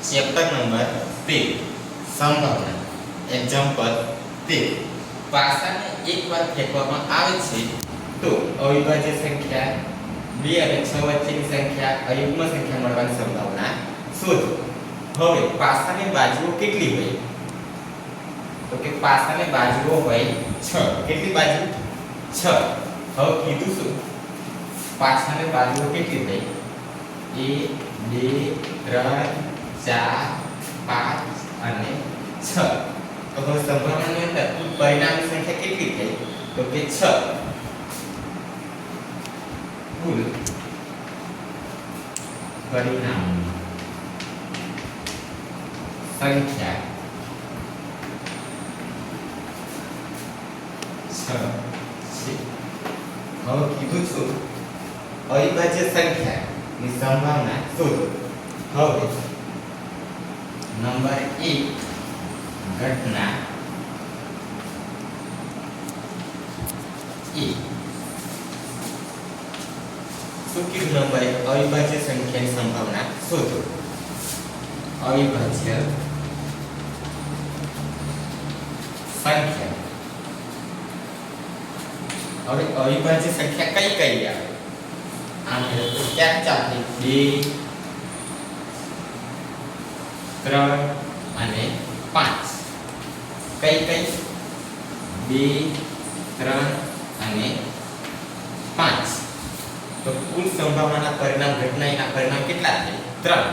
Chapter number 13 સંભાવના example 13 પાસાને એકવાર ફેંકવામાં આવે છે તો અવિભાજ્ય સંખ્યા 2 અને 6 વચ્ચેની સંખ્યા અયુગ્મ સંખ્યા મળવાની સંભાવના શોધો. હવે પાસાની બાજુઓ કેટલી હોય? તો કે પાસાની બાજુઓ હોય 6. કેટલી બાજુ? 6. હવે કીધું શું? પાસાની બાજુઓ કેટલી હોય? 1 2 3 4 5 અને 6. તો હવે સંભાવનાની અંદર કુલ પરિણામની સંખ્યા કેટલી થઈ? તો કે 6. કુલ પરિણામની સંખ્યા 6 છે. હવે કીધું છું અવિભાજ્ય સંખ્યાની સંભાવના શોધો. હવે નંબર 1 ઘટના E. શું કીધું? નંબર 1 અવિભાજ્ય સંખ્યાની સંભાવના શોધો. અવિભાજ્ય સંખ્યા. હવે અવિભાજ્ય સંખ્યા કઈ કઈ આવે? આમ ક્યાં ચાલે? 2 3 અને 5. કઈ કઈ? 2 3 અને 5. તો કુલ સંભાવનાના પરિણામ ઘટનાના પરિણામ કેટલા થાય? 3.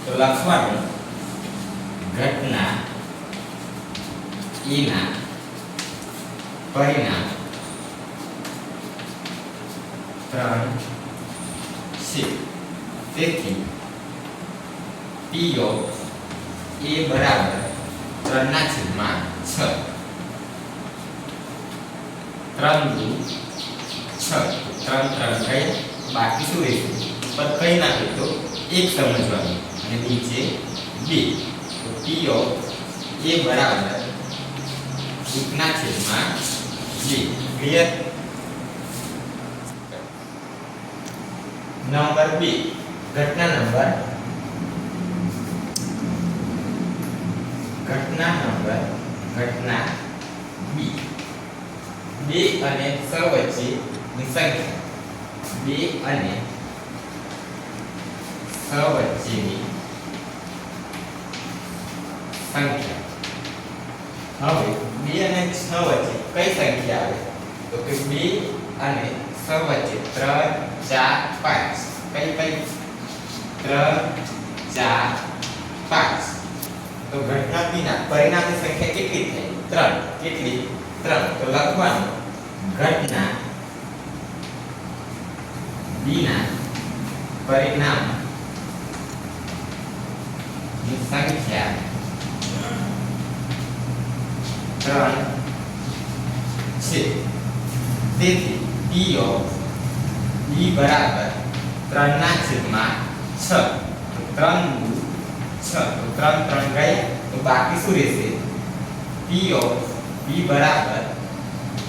તો લખવાનું ઘટના E ના પરિણામ 3 છે. તેથી P of A બરાબર 3/6. 3 દુ 6. 3 3 ગઈ, બાકી શું રહેશે? પર કઈ નાખે તો 1 સમજવાનું અને નીચે 2. તો P of A બરાબર 1/2. ક્લિયર? નંબર 2 ઘટના નંબર ઘટના B. 2 અને 6 વચ્ચેની સંખ્યા. 2 અને 6 વચ્ચેની સંખ્યા. હવે 2 અને 6 વચ્ચે કઈ સંખ્યા આવે? તો કે 2 અને 6 વચ્ચે 3 4 5. કઈ કઈ? 3 4 5. તો ઘટના B ના પરિણામની સંખ્યા કેટલી થઈ? 3. કેટલી? 3. તો લખવાનું ઘટના B ના પરિણામ ની સંખ્યા 3 છે. તેથી P of B બરાબર 3/6. 3 દુ 6. તો 3 3 ગયા, તો બાકી શું રહેશે? P of B બરાબર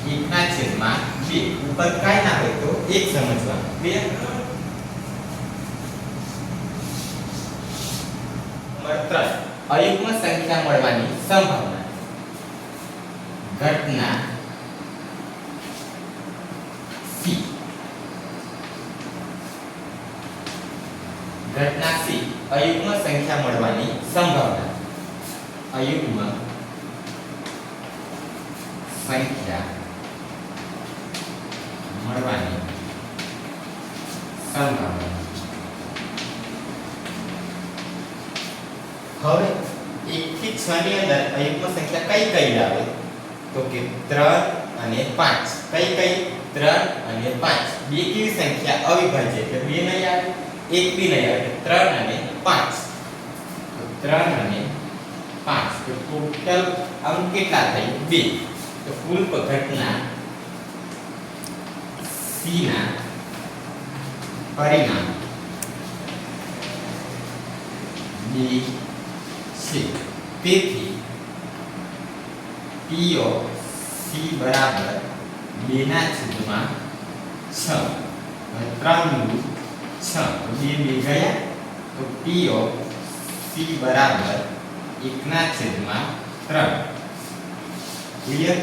1/2. ઉપર કાઈ ના હોય તો 1 સમજવાનું. ક્લિયર? નંબર 3 અયુગ્મ સંખ્યા મળવાની સંભાવના. ઘટના C. ઘટના C અયુગ્મ સંખ્યા મળવાની સંભાવના. અયુગ્મ સંખ્યા મળવાની સંભાવના. હવે 1 થી 6 ની અંદર અયુગ્મ સંખ્યા કઈ કઈ આવે? તો કે 3 અને 5. કઈ કઈ? 3 અને 5. બે કેવી સંખ્યા? અવિભાજ્ય. એટલે 2 નહીં આવે, 1 બી નહીં આવે. 3 અને 5. તો 3 અને 5. તો ટોટલ અંક કેટલા થાય? 2. તો કુલ ઘટના C ના પરિણામ 2 છે. તેથી P of C બરાબર 2/6. 3 દુ 6. 2 2 ગયા, તો P of C c બરાબર 1/3 ક્લિયર।